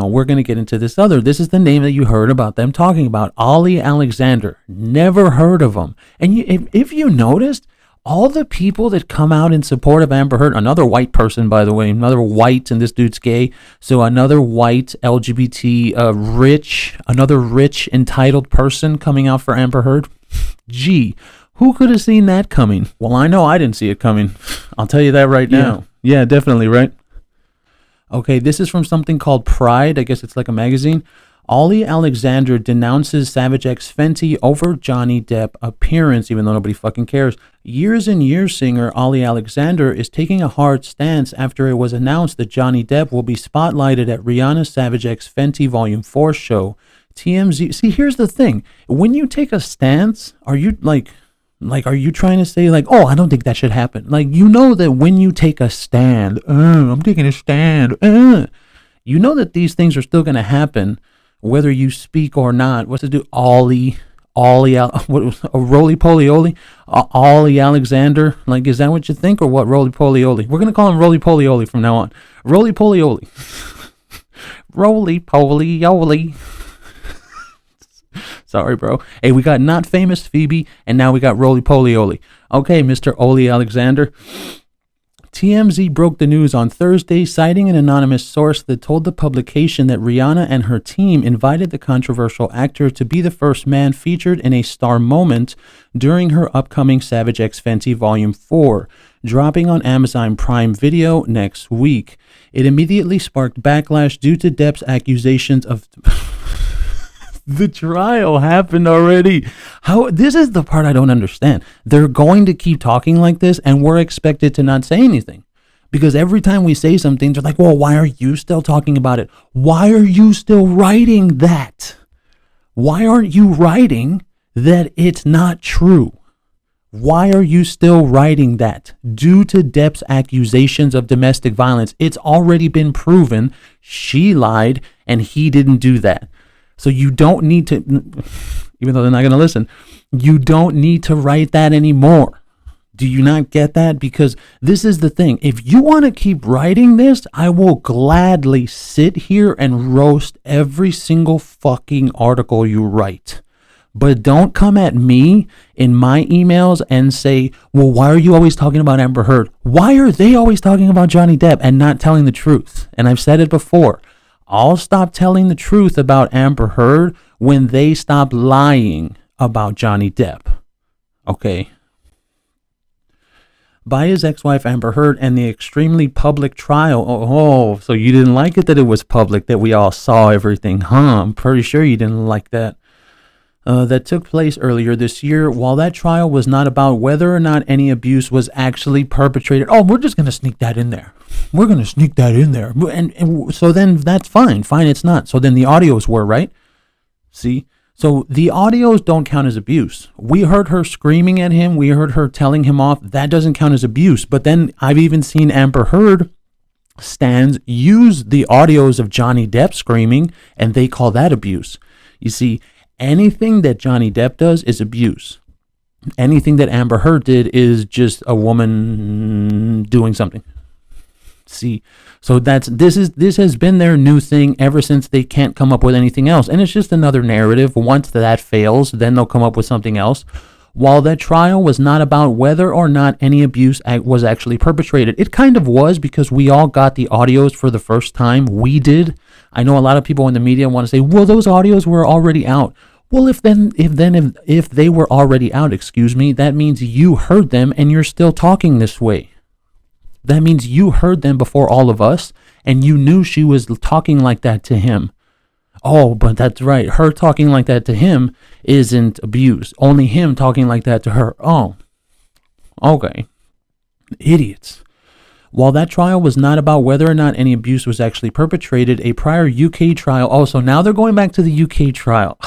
Now, we're going to get into this other. This is the name that you heard about them talking about. Olly Alexander. Never heard of him. And if you noticed, all the people that come out in support of Amber Heard, another white person, by the way, another white, and this dude's gay, so another white LGBT another rich entitled person coming out for Amber Heard. Gee, who could have seen that coming? Well, I know I didn't see it coming. I'll tell you that right now. Yeah, definitely, right? Okay, this is from something called Pride. I guess it's like a magazine. Olly Alexander denounces Savage X Fenty over Johnny Depp appearance, even though nobody fucking cares. Years and Years singer Olly Alexander is taking a hard stance after it was announced that Johnny Depp will be spotlighted at Rihanna's Savage X Fenty Volume 4 show. TMZ. See, here's the thing. When you take a stance, are you are you trying to say like, oh, I don't think that should happen? Like, you know that when you take a stand, I'm taking a stand, you know that these things are still going to happen whether you speak or not. What's it do? Olly, what was Roly Poly Oly? Olly Alexander. Like, is that what you think or what? Roly Poly Oly. We're going to call him Roly Poly Oly from now on. Roly Poly Oly. Roly Poly Oly. Sorry, bro. Hey, we got Not Famous Phoebe, and now we got Roly Poly Oly. Okay, Mr. Olly Alexander. TMZ broke the news on Thursday, citing an anonymous source that told the publication that Rihanna and her team invited the controversial actor to be the first man featured in a star moment during her upcoming Savage X Fenty Volume 4, dropping on Amazon Prime Video next week. It immediately sparked backlash due to Depp's accusations of... The trial happened already. This is the part I don't understand. They're going to keep talking like this, and we're expected to not say anything. Because every time we say something, they're like, well, why are you still talking about it? Why are you still writing that? Why aren't you writing that it's not true? Why are you still writing that? Due to Depp's accusations of domestic violence, it's already been proven she lied and he didn't do that. So you don't need to, even though they're not going to listen, you don't need to write that anymore. Do you not get that? Because this is the thing. If you want to keep writing this, I will gladly sit here and roast every single fucking article you write. But don't come at me in my emails and say, well, why are you always talking about Amber Heard? Why are they always talking about Johnny Depp and not telling the truth? And I've said it before. I'll stop telling the truth about Amber Heard when they stop lying about Johnny Depp. Okay. By his ex-wife Amber Heard and the extremely public trial. Oh, so you didn't like it that it was public, that we all saw everything, huh? I'm pretty sure you didn't like that. That took place earlier this year. While that trial was not about whether or not any abuse was actually perpetrated. Oh, we're just going to sneak that in there. We're going to sneak that in there. And so then that's fine. Fine, it's not. So then the audios were, right? See? So the audios don't count as abuse. We heard her screaming at him. We heard her telling him off. That doesn't count as abuse. But then I've even seen Amber Heard stands use the audios of Johnny Depp screaming, and they call that abuse. You see, anything that Johnny Depp does is abuse. Anything that Amber Heard did is just a woman doing something. See, so this has been their new thing ever since they can't come up with anything else. And it's just another narrative. Once that fails, then they'll come up with something else. While that trial was not about whether or not any abuse was actually perpetrated, it kind of was, because we all got the audios for the first time. We did. I know a lot of people in the media want to say, well, those audios were already out. Well, if they were already out, that means you heard them and you're still talking this way. That means you heard them before all of us, and you knew she was talking like that to him. Oh, but that's right. Her talking like that to him isn't abuse. Only him talking like that to her. Oh, okay. Idiots. While that trial was not about whether or not any abuse was actually perpetrated, a prior UK trial. Oh, so now they're going back to the UK trial.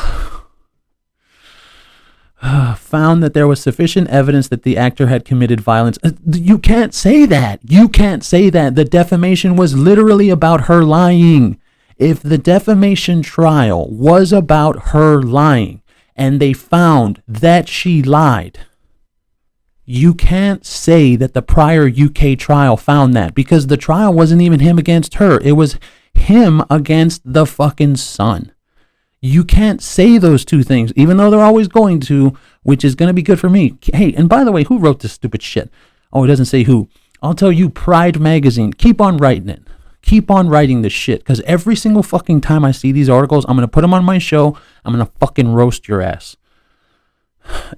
Found that there was sufficient evidence that the actor had committed violence. You can't say that. You can't say that. The defamation was literally about her lying. If the defamation trial was about her lying and they found that she lied, you can't say that the prior UK trial found that, because the trial wasn't even him against her. It was him against the fucking sun. You can't say those two things, even though they're always going to, which is going to be good for me. Hey, and by the way, who wrote this stupid shit? Oh, it doesn't say who. I'll tell you, Pride Magazine, keep on writing it. Keep on writing this shit, because every single fucking time I see these articles, I'm going to put them on my show. I'm going to fucking roast your ass.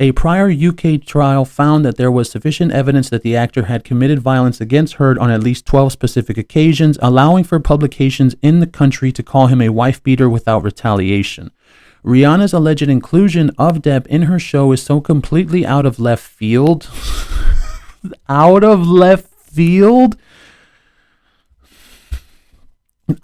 A prior UK trial found that there was sufficient evidence that the actor had committed violence against Heard on at least 12 specific occasions, allowing for publications in the country to call him a wife-beater without retaliation. Rihanna's alleged inclusion of Depp in her show is so completely out of left field. Out of left field?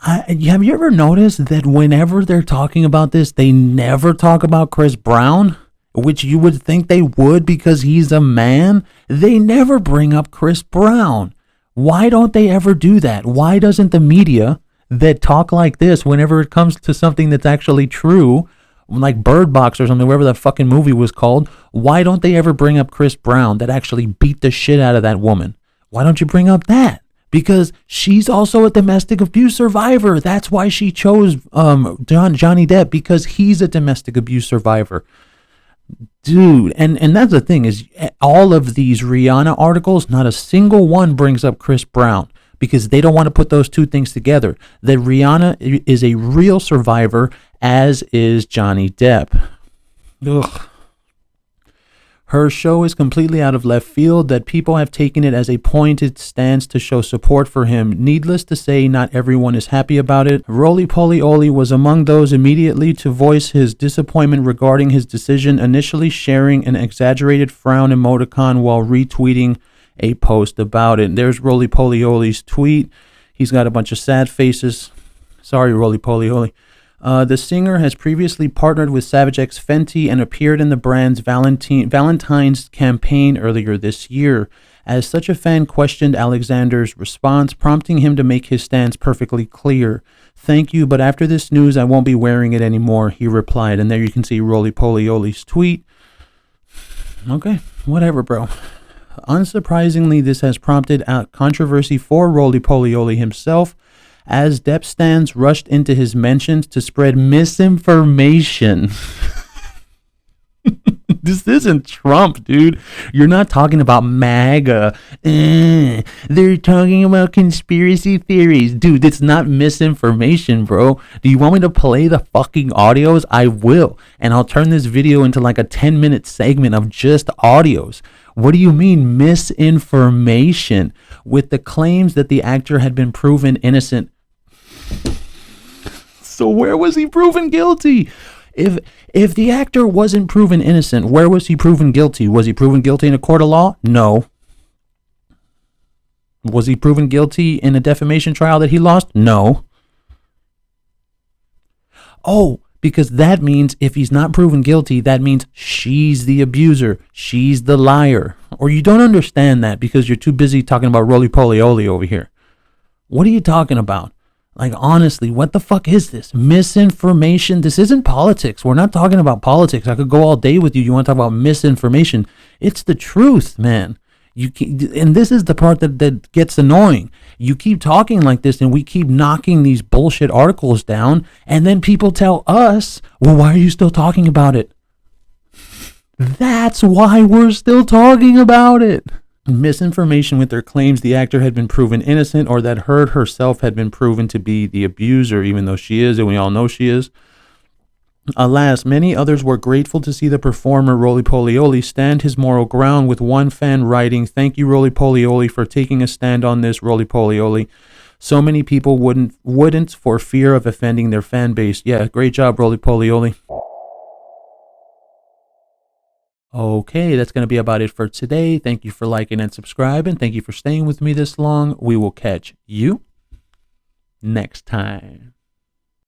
Have you ever noticed that whenever they're talking about this, they never talk about Chris Brown? Which you would think they would because he's a man. They never bring up Chris Brown. Why don't they ever do that? Why doesn't the media that talk like this whenever it comes to something that's actually true, like Bird Box or something, whatever that fucking movie was called, why don't they ever bring up Chris Brown that actually beat the shit out of that woman? Why don't you bring up that? Because she's also a domestic abuse survivor. That's why she chose Johnny Depp, because he's a domestic abuse survivor. Dude, and that's the thing, is all of these Rihanna articles, not a single one brings up Chris Brown, because they don't want to put those two things together. That Rihanna is a real survivor, as is Johnny Depp. Ugh. Her show is completely out of left field, that people have taken it as a pointed stance to show support for him. Needless to say, not everyone is happy about it. Roly Poly Oly was among those immediately to voice his disappointment regarding his decision, initially sharing an exaggerated frown emoticon while retweeting a post about it. There's Roly Poly Oly's tweet. He's got a bunch of sad faces. Sorry, Roly Poly Oly. The singer has previously partnered with Savage X Fenty and appeared in the brand's Valentine's campaign earlier this year. As such, a fan questioned Alexander's response, prompting him to make his stance perfectly clear. "Thank you, but after this news, I won't be wearing it anymore," he replied. And there you can see Roly Poly Oly's tweet. Okay, whatever, bro. Unsurprisingly, this has prompted a controversy for Roly Poly Oly himself, as Depp stans rushed into his mentions to spread misinformation. This isn't Trump, dude. You're not talking about MAGA. They're talking about conspiracy theories. Dude, it's not misinformation, bro. Do you want me to play the fucking audios? I will. And I'll turn this video into like a 10-minute segment of just audios. What do you mean misinformation? With the claims that the actor had been proven innocent. So where was he proven guilty? If the actor wasn't proven innocent, where was he proven guilty? Was he proven guilty in a court of law? No. Was he proven guilty in a defamation trial that he lost? No. Oh, because that means if he's not proven guilty, that means she's the abuser. She's the liar. Or you don't understand that because you're too busy talking about Roly Poly Oly over here. What are you talking about? Like, honestly, what the fuck is this? Misinformation? This isn't politics. We're not talking about politics. I could go all day with you. You want to talk about misinformation? It's the truth, man. And this is the part that gets annoying. You keep talking like this and we keep knocking these bullshit articles down, and then people tell us, well, why are you still talking about it? That's why we're still talking about it. Misinformation with their claims the actor had been proven innocent, or that Heard herself had been proven to be the abuser, even though she is, and we all know she is. Alas, many others were grateful to see the performer Roly Poly Oly stand his moral ground, with one fan writing, "Thank you, Roly Poly Oly, for taking a stand on this, Roly Poly Oly. So many people wouldn't for fear of offending their fan base." Yeah, great job, Roly Poly Oly. Okay, that's going to be about it for today. Thank you for liking and subscribing. Thank you for staying with me this long. We will catch you next time.